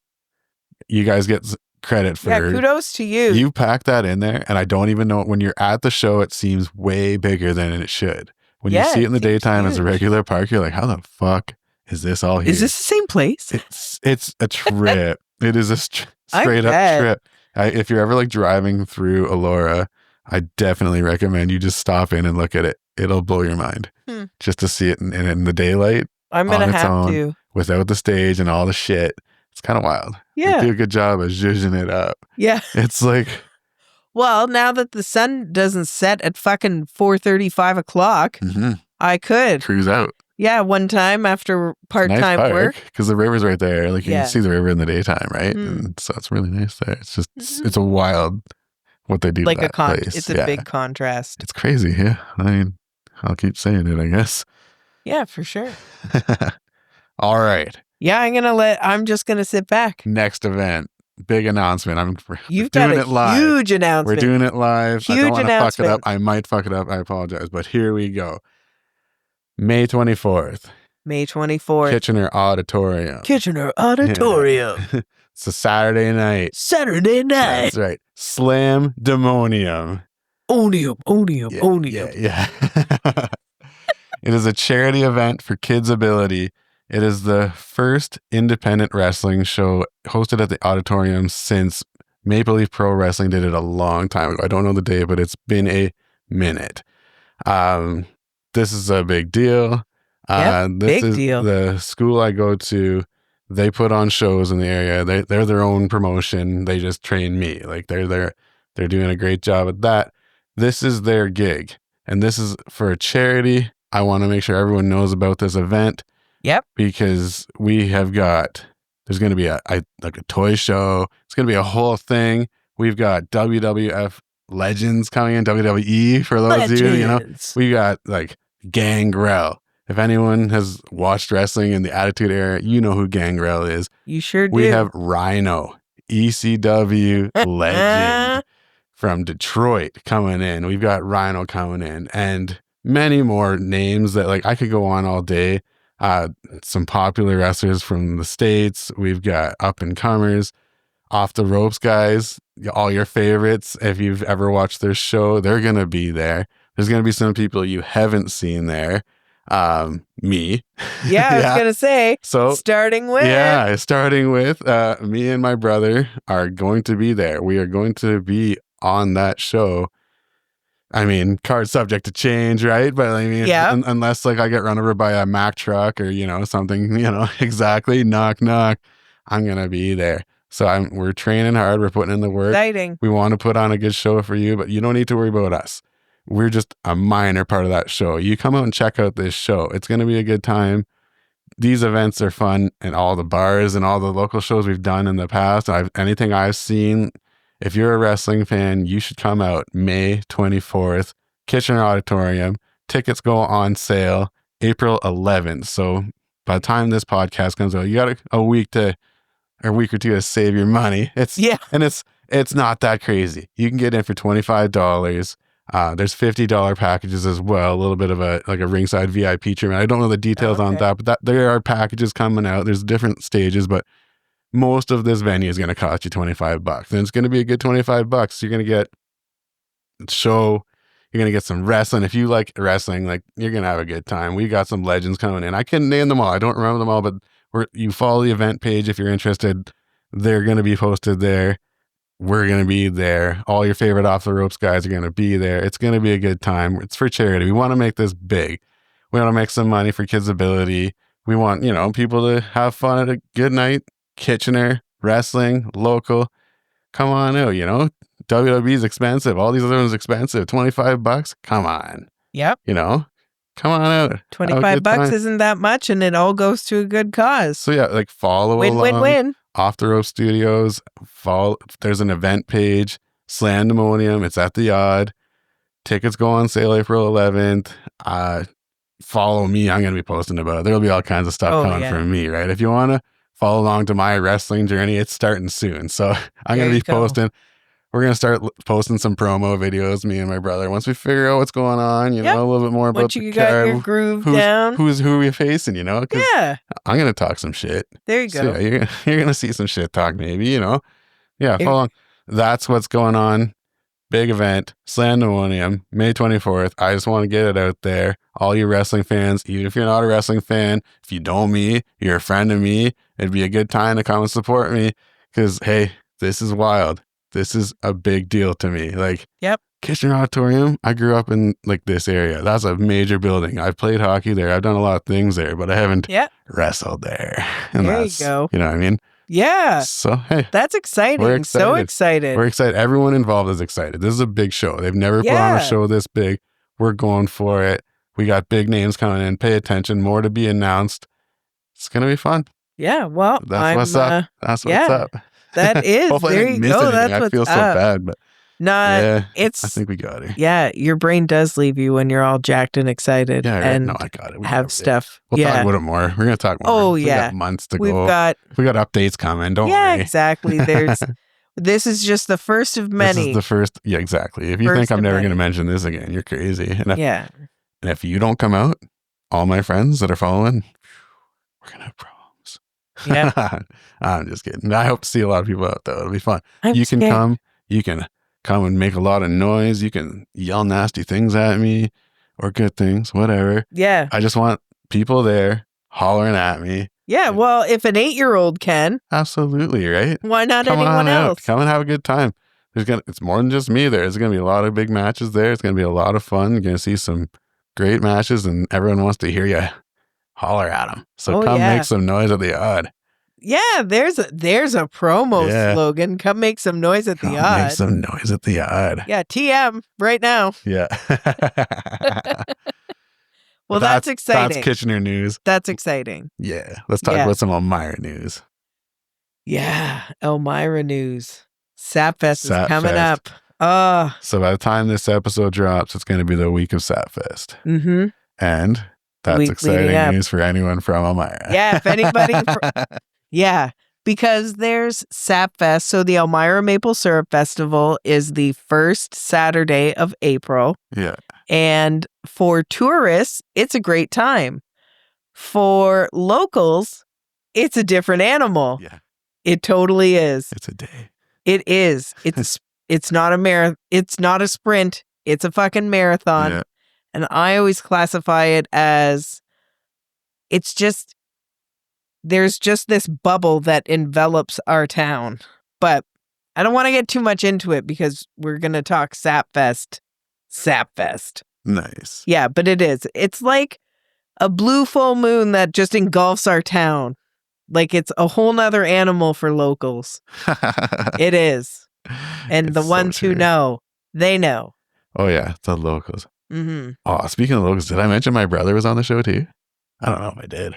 [SPEAKER 1] you guys get credit for...
[SPEAKER 2] Yeah, kudos to you.
[SPEAKER 1] You pack that in there, and I don't even know... When you're at the show, it seems way bigger than it should. When you see it in the daytime as a regular park, you're like, how the fuck is this all here?
[SPEAKER 2] Is this the same place?
[SPEAKER 1] It's a trip. It is a straight up trip. If you're ever like driving through Elora, I definitely recommend you just stop in and look at it. It'll blow your mind just to see it in the daylight.
[SPEAKER 2] I'm going to have to.
[SPEAKER 1] Without the stage and all the shit. It's kind of wild.
[SPEAKER 2] Yeah.
[SPEAKER 1] They do a good job of zhuzhing it up.
[SPEAKER 2] Yeah.
[SPEAKER 1] It's like...
[SPEAKER 2] Well, now that the sun doesn't set at fucking 4:30, 5 o'clock, I could.
[SPEAKER 1] Cruise out.
[SPEAKER 2] Yeah, one time after part-time work.
[SPEAKER 1] Because the river's right there. Like you can see the river in the daytime, right? And so it's really nice there. It's just, it's a wild... what they do
[SPEAKER 2] like
[SPEAKER 1] to that place.
[SPEAKER 2] It's a big contrast.
[SPEAKER 1] It's crazy, yeah. I mean, I'll keep saying it, I guess.
[SPEAKER 2] Yeah, for sure.
[SPEAKER 1] All right.
[SPEAKER 2] Yeah, I'm just gonna sit back.
[SPEAKER 1] Next event, big announcement.
[SPEAKER 2] You've got a live. Huge announcement.
[SPEAKER 1] We're doing it live. Huge I don't want to fuck it up. I might fuck it up. I apologize, but here we go. May 24th.
[SPEAKER 2] May 24th.
[SPEAKER 1] Kitchener Auditorium.
[SPEAKER 2] Yeah.
[SPEAKER 1] It's a Saturday night. That's right. Slam-Demonium.
[SPEAKER 2] Onium.
[SPEAKER 1] Yeah. It is a charity event for KidsAbility. It is the first independent wrestling show hosted at the auditorium since Maple Leaf Pro Wrestling did it a long time ago. I don't know the day, but it's been a minute. This is a big deal. This is deal. The school I go to. They put on shows in the area. They're their own promotion. They just train me. Like they're doing a great job at that. This is their gig, and this is for a charity. I want to make sure everyone knows about this event.
[SPEAKER 2] Yep.
[SPEAKER 1] Because there's going to be a toy show. It's going to be a whole thing. We've got WWF legends coming in, WWE for those of you, you know. We got like Gangrel. If anyone has watched wrestling in the Attitude Era, you know who Gangrel is.
[SPEAKER 2] You sure do.
[SPEAKER 1] We have Rhino, ECW legend from Detroit coming in. We've got Rhino coming in, and many more names that like I could go on all day. Some popular wrestlers from the States. We've got up and comers, off the ropes guys, all your favorites. If you've ever watched their show, they're going to be there. There's going to be some people you haven't seen there. Me.
[SPEAKER 2] Yeah, I was going to say, so starting with
[SPEAKER 1] me and my brother are going to be there. We are going to be on that show. I mean, card subject to change, right? But I mean, unless like I get run over by a Mack truck or, you know, something, you know, exactly, knock, knock, I'm going to be there. So we're training hard. We're putting in the work.
[SPEAKER 2] Exciting.
[SPEAKER 1] We want to put on a good show for you, but you don't need to worry about us. We're just a minor part of that show. You come out and check out this show. It's going to be a good time. These events are fun, and all the bars and all the local shows we've done in the past. Anything I've seen, if you're a wrestling fan, you should come out May 24th, Kitchener Auditorium. Tickets go on sale April 11th. So by the time this podcast comes out, you got a week or two to save your money. It's It's not that crazy. You can get in for $25. There's $50 packages as well. A little bit of a ringside VIP treatment. I don't know the details on that, but there are packages coming out. There's different stages, but most of this venue is going to cost you $25, and it's going to be a good $25. You're going to get show. You're going to get some wrestling. If you like wrestling, like, you're going to have a good time. We got some legends coming in. I couldn't name them all. I don't remember them all, but you follow the event page if you're interested. They're going to be posted there. We're going to be there. All your favorite off the ropes guys are going to be there. It's going to be a good time. It's for charity. We want to make this big. We want to make some money for KidsAbility. We want, people to have fun at a good night. Kitchener, wrestling, local. Come on out, WWE is expensive. All these other ones expensive. $25. Come on.
[SPEAKER 2] Yep.
[SPEAKER 1] Come on out.
[SPEAKER 2] $25 isn't that much, and it all goes to a good cause.
[SPEAKER 1] So yeah, like, follow along.
[SPEAKER 2] Win.
[SPEAKER 1] Off the Rope Studios. There's an event page. Slam-Demonium. It's at the Odd. Tickets go on sale April 11th. Follow me. I'm going to be posting about it. There'll be all kinds of stuff coming from me, right? If you want to follow along to my wrestling journey, it's starting soon. So I'm going to be posting. We're going to start posting some promo videos, me and my brother. Once we figure out what's going on, a little bit more about
[SPEAKER 2] once you got your groove down.
[SPEAKER 1] Who are we facing, Cause I'm going to talk some shit.
[SPEAKER 2] There you go.
[SPEAKER 1] So yeah, you're going to see some shit talk maybe, Yeah, follow along. That's what's going on. Big event, Slam-Demonium, May 24th. I just want to get it out there. All you wrestling fans, even if you're not a wrestling fan, if you know me, you're a friend of me, it'd be a good time to come and support me. Because, hey, this is wild. This is a big deal to me. Like, Kitchener Auditorium, I grew up in, like, this area. That's a major building. I've played hockey there. I've done a lot of things there, but I haven't wrestled there. And
[SPEAKER 2] there you go.
[SPEAKER 1] You know what I mean?
[SPEAKER 2] Yeah.
[SPEAKER 1] So, hey.
[SPEAKER 2] That's exciting. We're excited. So excited.
[SPEAKER 1] We're excited. Everyone involved is excited. This is a big show. They've never put on a show this big. We're going for it. We got big names coming in. Pay attention. More to be announced. It's going to be fun.
[SPEAKER 2] Yeah. Well,
[SPEAKER 1] that's what's up. That's what's up.
[SPEAKER 2] That is.
[SPEAKER 1] Hopefully
[SPEAKER 2] there
[SPEAKER 1] I didn't
[SPEAKER 2] you
[SPEAKER 1] miss
[SPEAKER 2] go.
[SPEAKER 1] anything.
[SPEAKER 2] That's
[SPEAKER 1] I feel so bad, but
[SPEAKER 2] I
[SPEAKER 1] think we got it.
[SPEAKER 2] Yeah, your brain does leave you when you're all jacked and excited.
[SPEAKER 1] Yeah,
[SPEAKER 2] and
[SPEAKER 1] no, I got it. We
[SPEAKER 2] have stuff.
[SPEAKER 1] We'll talk about it more. We're gonna talk more.
[SPEAKER 2] Oh
[SPEAKER 1] we got months to go. We got updates coming. Don't worry.
[SPEAKER 2] Yeah, exactly. This is just the first of many.
[SPEAKER 1] This is the first. Yeah, exactly. If you think I'm never going to mention this again, you're crazy. And if you don't come out, all my friends that are following, we're gonna have problems.
[SPEAKER 2] Yeah.
[SPEAKER 1] I'm just kidding. I hope to see a lot of people out though. It'll be fun. You can come and make a lot of noise. You can yell nasty things at me or good things, whatever.
[SPEAKER 2] Yeah.
[SPEAKER 1] I just want people there hollering at me.
[SPEAKER 2] Yeah. Well, if an 8-year-old can.
[SPEAKER 1] Absolutely, right?
[SPEAKER 2] Why not anyone else?
[SPEAKER 1] Come and have a good time. It's more than just me there. There's going to be a lot of big matches there. It's going to be a lot of fun. You're going to see some great matches, and everyone wants to hear you holler at them. So come make some noise at the Odd.
[SPEAKER 2] Yeah, there's a promo slogan. Come make some noise at the Odd.
[SPEAKER 1] Make some noise at the Odd.
[SPEAKER 2] Yeah, TM right now.
[SPEAKER 1] Yeah.
[SPEAKER 2] Well, that's exciting.
[SPEAKER 1] That's Kitchener news.
[SPEAKER 2] That's exciting.
[SPEAKER 1] Yeah. Let's talk about some Elmira news.
[SPEAKER 2] Yeah, Elmira news. Sapfest is coming up.
[SPEAKER 1] So by the time this episode drops, it's going to be the week of Sapfest.
[SPEAKER 2] Mm-hmm.
[SPEAKER 1] And that's exciting news for anyone from Elmira.
[SPEAKER 2] Yeah, if anybody... because there's Sapfest. So the Elmira Maple Syrup Festival is the first Saturday of April.
[SPEAKER 1] Yeah.
[SPEAKER 2] And for tourists, it's a great time. For locals, it's a different animal.
[SPEAKER 1] Yeah.
[SPEAKER 2] It totally is.
[SPEAKER 1] It's a day.
[SPEAKER 2] It is. It's not a marathon. It's not a sprint. It's a fucking marathon.
[SPEAKER 1] Yeah.
[SPEAKER 2] And I always classify it as there's just this bubble that envelops our town. But I don't want to get too much into it because we're going to talk Sapfest.
[SPEAKER 1] Nice.
[SPEAKER 2] Yeah, but it is. It's like a blue full moon that just engulfs our town. Like it's a whole nother animal for locals. It is. And it's the ones who know, they know.
[SPEAKER 1] Oh, yeah. The locals.
[SPEAKER 2] Mm-hmm.
[SPEAKER 1] Oh, speaking of locals, did I mention my brother was on the show too? I don't know if I did.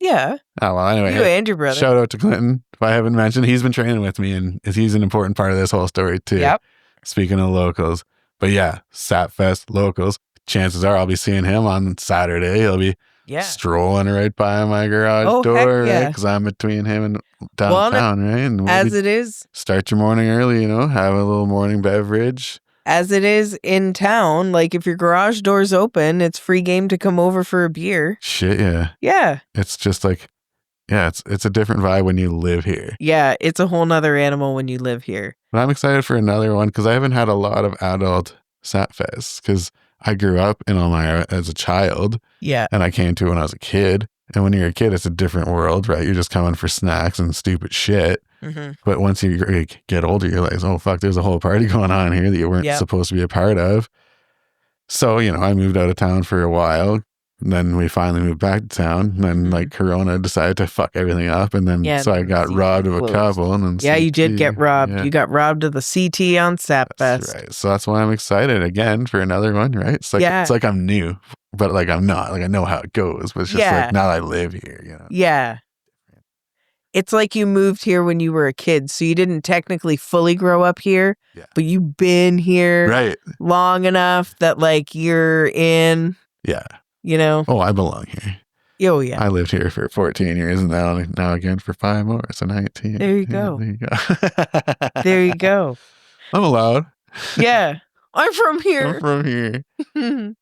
[SPEAKER 2] Yeah.
[SPEAKER 1] Oh, well, anyway.
[SPEAKER 2] You and your brother.
[SPEAKER 1] Shout out to Clinton. If I haven't mentioned, he's been training with me and he's an important part of this whole story too.
[SPEAKER 2] Yep.
[SPEAKER 1] Speaking of locals. But yeah, Sapfest locals. Chances are I'll be seeing him on Saturday. He'll be strolling right by my garage door, right? Because I'm between him and downtown, right? And
[SPEAKER 2] as it is.
[SPEAKER 1] Start your morning early, have a little morning beverage.
[SPEAKER 2] As it is in town, like if your garage door's open, it's free game to come over for a beer.
[SPEAKER 1] Shit, yeah.
[SPEAKER 2] Yeah.
[SPEAKER 1] It's just like, it's a different vibe when you live here.
[SPEAKER 2] Yeah, it's a whole nother animal when you live here.
[SPEAKER 1] But I'm excited for another one because I haven't had a lot of adult Sapfest because I grew up in Elmira as a child.
[SPEAKER 2] Yeah.
[SPEAKER 1] And I came to it when I was a kid. And when you're a kid, it's a different world, right? You're just coming for snacks and stupid shit. Mm-hmm. But once you get older, you're like, oh, fuck, there's a whole party going on here that you weren't supposed to be a part of. So, I moved out of town for a while. And then we finally moved back to town. And then, like, Corona decided to fuck everything up. And then, so I got robbed of a couple. And then
[SPEAKER 2] you did get robbed. Yeah. You got robbed of the CT on Sapfest.
[SPEAKER 1] That's right. So that's why I'm excited again for another one, right? It's like, it's like I'm new, but like I'm not. Like I know how it goes. But it's just like now I live here,
[SPEAKER 2] Yeah. It's like you moved here when you were a kid. So you didn't technically fully grow up here. Yeah. But you've been here long enough that, like, you're in.
[SPEAKER 1] Yeah.
[SPEAKER 2] Oh,
[SPEAKER 1] I belong here.
[SPEAKER 2] Oh, yeah.
[SPEAKER 1] I lived here for 14 years and now again for 5 more. So 19.
[SPEAKER 2] There you go. There you go. There you go.
[SPEAKER 1] I'm allowed.
[SPEAKER 2] Yeah. I'm from here.
[SPEAKER 1] I'm from here.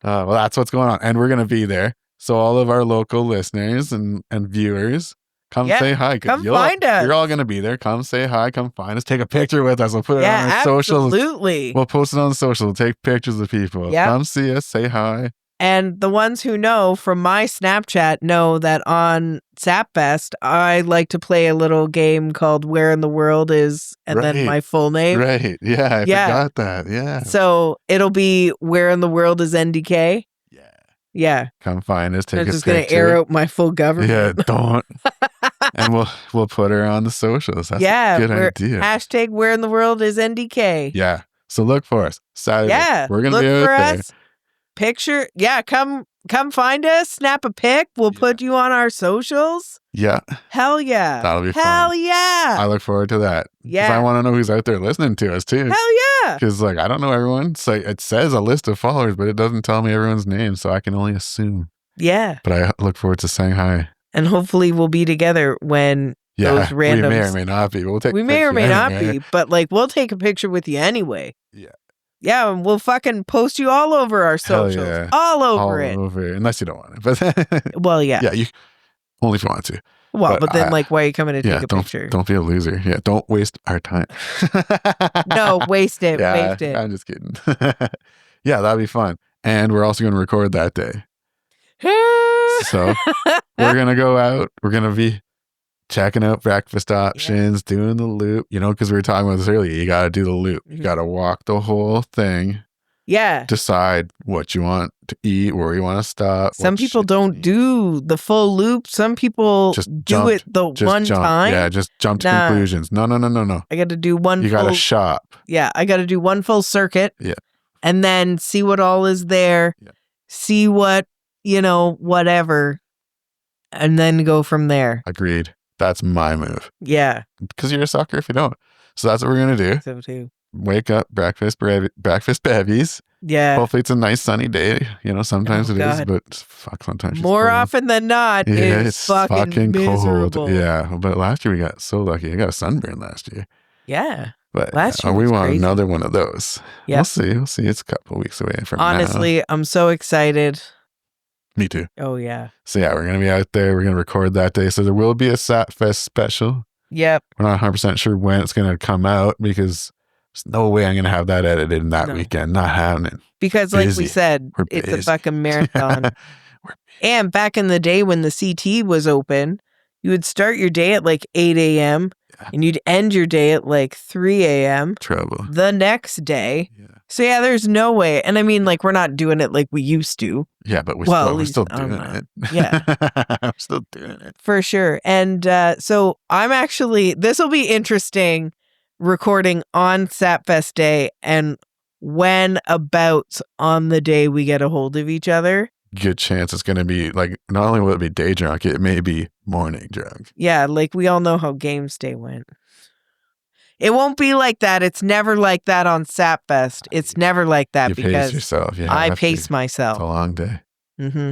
[SPEAKER 1] Well, that's what's going on. And we're going to be there. So all of our local listeners and viewers, come say hi.
[SPEAKER 2] Come find us.
[SPEAKER 1] You're all going to be there. Come say hi. Come find us. Take a picture with us. We'll put it on our socials.
[SPEAKER 2] Absolutely.
[SPEAKER 1] We'll post it on the social. Take pictures of people. Yep. Come see us. Say hi.
[SPEAKER 2] And the ones who know from my Snapchat know that on Sapfest, I like to play a little game called Where in the World Is, and then my full name.
[SPEAKER 1] Right. Yeah, I forgot that. Yeah.
[SPEAKER 2] So it'll be Where in the World Is NDK.
[SPEAKER 1] Yeah.
[SPEAKER 2] Yeah.
[SPEAKER 1] Come find us. Take a picture.
[SPEAKER 2] I'm just going to air out my full government.
[SPEAKER 1] Yeah, don't. And we'll put her on the socials. That's a good idea.
[SPEAKER 2] Hashtag Where in the World Is NDK.
[SPEAKER 1] Yeah. So look for us. Saturday.
[SPEAKER 2] Yeah.
[SPEAKER 1] We're going to be out there.
[SPEAKER 2] Picture, come find us, snap a pic, we'll put you on our socials.
[SPEAKER 1] Yeah.
[SPEAKER 2] Hell yeah.
[SPEAKER 1] That'll be fun.
[SPEAKER 2] Hell yeah.
[SPEAKER 1] I look forward to that.
[SPEAKER 2] Yeah.
[SPEAKER 1] I want to know who's out there listening to us too.
[SPEAKER 2] Hell yeah.
[SPEAKER 1] Because like I don't know everyone. It's like it says a list of followers, but it doesn't tell me everyone's name, so I can only assume.
[SPEAKER 2] Yeah.
[SPEAKER 1] But I look forward to saying hi.
[SPEAKER 2] And hopefully we'll be together when those randoms.
[SPEAKER 1] We may or may not be.
[SPEAKER 2] We may or may not be, but like we'll take a picture with you anyway.
[SPEAKER 1] Yeah.
[SPEAKER 2] Yeah, and we'll fucking post you all over our socials. Yeah. All over it.
[SPEAKER 1] Unless you don't want it. But
[SPEAKER 2] well, yeah.
[SPEAKER 1] Yeah, you only if you want to.
[SPEAKER 2] Well, but then like why are you coming to take a picture?
[SPEAKER 1] Don't be a loser. Yeah, don't waste our time.
[SPEAKER 2] No, waste it.
[SPEAKER 1] Yeah,
[SPEAKER 2] waste it.
[SPEAKER 1] I'm just kidding. Yeah, that'd be fun. And we're also going to record that day. So we're going to go out. We're going to be checking out breakfast options, doing the loop, because we were talking about this earlier. You got to do the loop. You got to walk the whole thing.
[SPEAKER 2] Yeah.
[SPEAKER 1] Decide what you want to eat, where you want to stop.
[SPEAKER 2] Some people don't do the full loop. Some people just do it the one time.
[SPEAKER 1] Yeah, just jump to conclusions. No.
[SPEAKER 2] I got to do one
[SPEAKER 1] You got to shop.
[SPEAKER 2] Yeah, I got to do one full circuit.
[SPEAKER 1] Yeah.
[SPEAKER 2] And then see what all is there. Yeah. See what, whatever. And then go from there.
[SPEAKER 1] Agreed. That's my move.
[SPEAKER 2] Yeah.
[SPEAKER 1] Because you're a sucker if you don't. So that's what we're going to do.
[SPEAKER 2] So too.
[SPEAKER 1] Wake up, breakfast bevies.
[SPEAKER 2] Yeah.
[SPEAKER 1] Hopefully it's a nice sunny day. Sometimes it is, but fuck, sometimes
[SPEAKER 2] more often than not, it's fucking miserable.
[SPEAKER 1] Cold. Yeah. But last year we got so lucky. I got a sunburn last year.
[SPEAKER 2] Yeah.
[SPEAKER 1] But
[SPEAKER 2] last year
[SPEAKER 1] we want another one of those.
[SPEAKER 2] Yep.
[SPEAKER 1] We'll see. It's a couple of weeks away from now.
[SPEAKER 2] Honestly, I'm so excited.
[SPEAKER 1] Me too.
[SPEAKER 2] Oh, yeah.
[SPEAKER 1] So yeah, we're going to be out there. We're going to record that day. So there will be a Sapfest special.
[SPEAKER 2] Yep.
[SPEAKER 1] We're not 100% sure when it's going to come out because there's no way I'm going to have that edited in that weekend. Not happening.
[SPEAKER 2] Because like we said, it's a fucking marathon. And back in the day when the CT was open, you would start your day at like 8 a.m. and you'd end your day at like 3 a.m.
[SPEAKER 1] Trouble.
[SPEAKER 2] The next day. Yeah. So yeah, there's no way. And I mean, like, we're not doing it like we used to.
[SPEAKER 1] Yeah, but we're still doing it.
[SPEAKER 2] Yeah.
[SPEAKER 1] I'm still doing it.
[SPEAKER 2] For sure. And so this will be interesting recording on Sapfest Day and when about on the day we get a hold of each other.
[SPEAKER 1] Good chance it's going to be like, not only will it be day drunk, it may be morning drunk.
[SPEAKER 2] Yeah, like we all know how Games Day went. It won't be like that. It's never like that on Sapfest. It's never like that because
[SPEAKER 1] pace yourself.
[SPEAKER 2] I pace myself.
[SPEAKER 1] It's a long day.
[SPEAKER 2] Mm-hmm.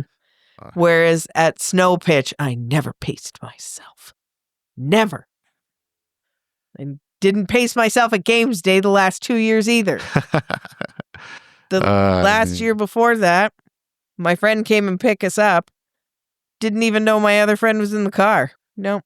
[SPEAKER 2] Whereas at Snow Pitch, I never paced myself. Never. And didn't pace myself at Games Day the last 2 years either. The last year before that, my friend came and picked us up. Didn't even know my other friend was in the car. Nope.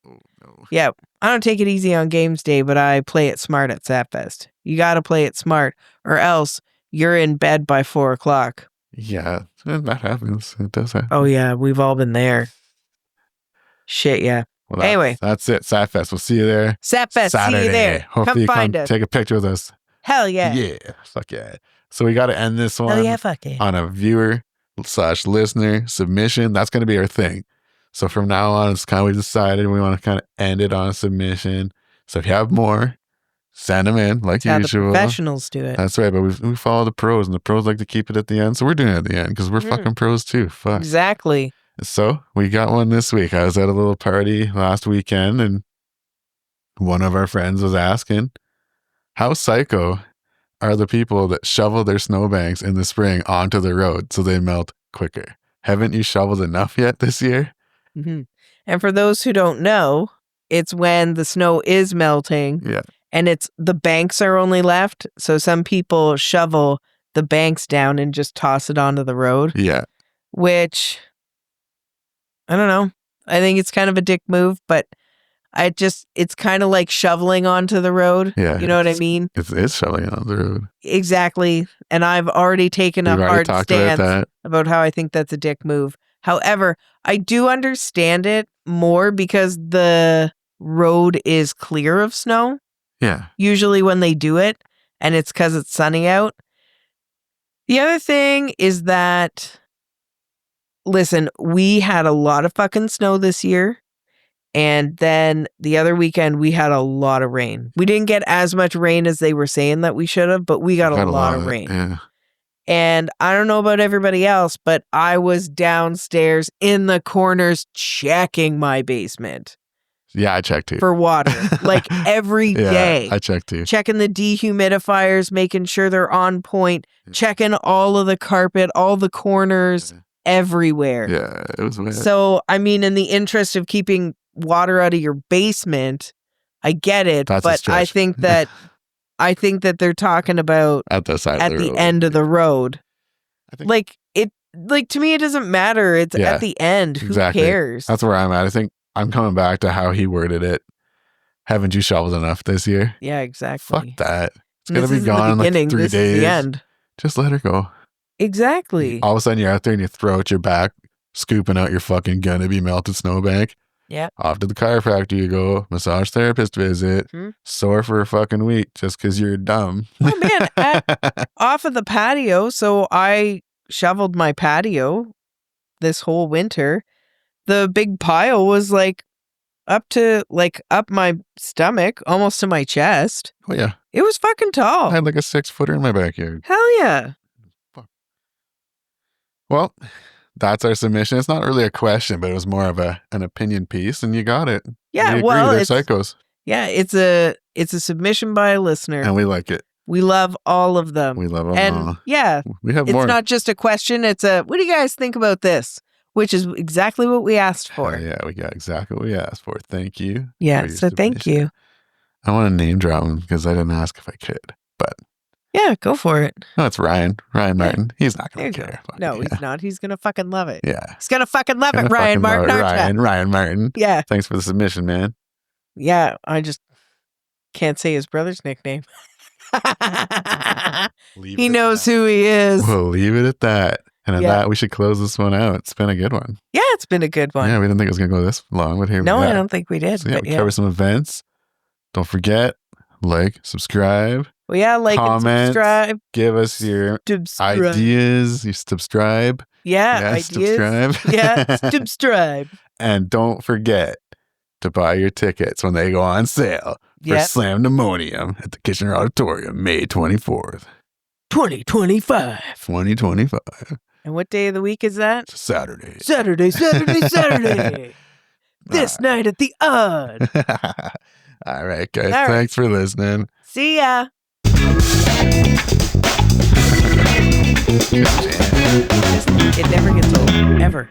[SPEAKER 2] Oh, no. Yeah, I don't take it easy on Games Day, but I play it smart at Sapfest. You got to play it smart, or else you're in bed by 4 o'clock.
[SPEAKER 1] Yeah, that happens. It does happen.
[SPEAKER 2] Oh, yeah, we've all been there. Shit, yeah.
[SPEAKER 1] Well,
[SPEAKER 2] anyway.
[SPEAKER 1] That's it. Sapfest. We'll see you there.
[SPEAKER 2] Sapfest, Saturday. See you there.
[SPEAKER 1] Hopefully
[SPEAKER 2] come find us.
[SPEAKER 1] Take a picture with us.
[SPEAKER 2] Hell yeah.
[SPEAKER 1] Yeah. Fuck yeah. So we got to end this one on a viewer/listener submission. That's going to be our thing. So from now on, it's kind of we decided we want to kind of end it on a submission. So if you have more, send them in like usual.
[SPEAKER 2] The professionals do it.
[SPEAKER 1] That's right. But we follow the pros, and the pros like to keep it at the end. So we're doing it at the end because we're fucking pros too. Fuck.
[SPEAKER 2] Exactly.
[SPEAKER 1] So we got one this week. I was at a little party last weekend, and one of our friends was asking, how psycho are the people that shovel their snowbanks in the spring onto the road so they melt quicker? Haven't you shoveled enough yet this year?
[SPEAKER 2] Mm-hmm. And for those who don't know, it's when the snow is melting and it's the banks are only left. So some people shovel the banks down and just toss it onto the road.
[SPEAKER 1] Yeah.
[SPEAKER 2] Which, I don't know. I think it's kind of a dick move, but it's kind of like shoveling onto the road. Yeah. You know what I mean?
[SPEAKER 1] It's shoveling on the road.
[SPEAKER 2] Exactly. And I've already taken a hard stance about how I think that's a dick move. However, I do understand it more because the road is clear of snow.
[SPEAKER 1] Yeah.
[SPEAKER 2] Usually when they do it, and it's because it's sunny out. The other thing is that, listen, we had a lot of fucking snow this year. And then the other weekend, we had a lot of rain. We didn't get as much rain as they were saying that we should have, but we got a lot of rain.
[SPEAKER 1] Yeah.
[SPEAKER 2] And I don't know about everybody else, but I was downstairs in the corners checking my basement.
[SPEAKER 1] Yeah, I checked too.
[SPEAKER 2] For water. Like every day.
[SPEAKER 1] I checked too.
[SPEAKER 2] Checking the dehumidifiers, making sure they're on point, checking all of the carpet, all the corners, everywhere.
[SPEAKER 1] Yeah, it was weird.
[SPEAKER 2] So, I mean, in the interest of keeping water out of your basement, I get it, but I think that they're talking about
[SPEAKER 1] at the
[SPEAKER 2] end of the road. Like to me, it doesn't matter. It's at the end.
[SPEAKER 1] Exactly.
[SPEAKER 2] Who cares?
[SPEAKER 1] That's where I'm at. I think I'm coming back to how he worded it. Haven't you shoveled enough this year?
[SPEAKER 2] Yeah, exactly.
[SPEAKER 1] Fuck that. It's going to be gone in like 3 days.
[SPEAKER 2] This is the end.
[SPEAKER 1] Just let her go.
[SPEAKER 2] Exactly.
[SPEAKER 1] All of a sudden you're out there and you throw out your back, scooping out your fucking gonna be melted snowbank.
[SPEAKER 2] Yeah.
[SPEAKER 1] Off to the chiropractor you go, massage therapist visit, sore for a fucking week just because you're dumb.
[SPEAKER 2] Oh man, off of the patio. So I shoveled my patio this whole winter. The big pile was like up my stomach, almost to my chest.
[SPEAKER 1] Oh yeah.
[SPEAKER 2] It was fucking tall.
[SPEAKER 1] I had like a 6-footer in my backyard.
[SPEAKER 2] Hell yeah.
[SPEAKER 1] Well, that's our submission. It's not really a question, but it was more of an opinion piece, and you got it.
[SPEAKER 2] Yeah,
[SPEAKER 1] they're psychos.
[SPEAKER 2] Yeah, it's a submission by a listener,
[SPEAKER 1] and we like it.
[SPEAKER 2] We love all of them.
[SPEAKER 1] We love them all.
[SPEAKER 2] Yeah,
[SPEAKER 1] we have more.
[SPEAKER 2] It's not just a question. It's a what do you guys think about this? Which is exactly what we asked for.
[SPEAKER 1] Yeah, we got exactly what we asked for. Thank you.
[SPEAKER 2] Yeah, so thank you.
[SPEAKER 1] I want to name drop him because I didn't ask if I could, but.
[SPEAKER 2] Yeah, go for it.
[SPEAKER 1] No, it's Ryan Martin. He's not going to care.
[SPEAKER 2] No, he's not. He's going to fucking love it.
[SPEAKER 1] Yeah.
[SPEAKER 2] He's going to fucking love it, Ryan Martin.
[SPEAKER 1] Ryan Martin.
[SPEAKER 2] Yeah.
[SPEAKER 1] Thanks for the submission, man.
[SPEAKER 2] Yeah, I just can't say his brother's nickname. He knows who he is.
[SPEAKER 1] We'll leave it at that. And at that, we should close this one out. It's been a good one.
[SPEAKER 2] Yeah, it's been a good one.
[SPEAKER 1] Yeah, we didn't think it was going to go this long, but here we go.
[SPEAKER 2] No, I don't think we did.
[SPEAKER 1] So, we covered some events. Don't forget, subscribe.
[SPEAKER 2] Well, yeah, comment, and subscribe.
[SPEAKER 1] Give us your ideas. You subscribe.
[SPEAKER 2] Yeah, ideas.
[SPEAKER 1] Subscribe.
[SPEAKER 2] Yeah, subscribe.
[SPEAKER 1] And don't forget to buy your tickets when they go on sale for Slam-Demonium at the Kitchener Auditorium, May 24th.
[SPEAKER 2] 2025.
[SPEAKER 1] 2025.
[SPEAKER 2] And what day of the week is that?
[SPEAKER 1] It's Saturday.
[SPEAKER 2] Saturday. This night at the Odd.
[SPEAKER 1] All right, guys. Thanks for listening.
[SPEAKER 2] See ya. It never gets old, ever.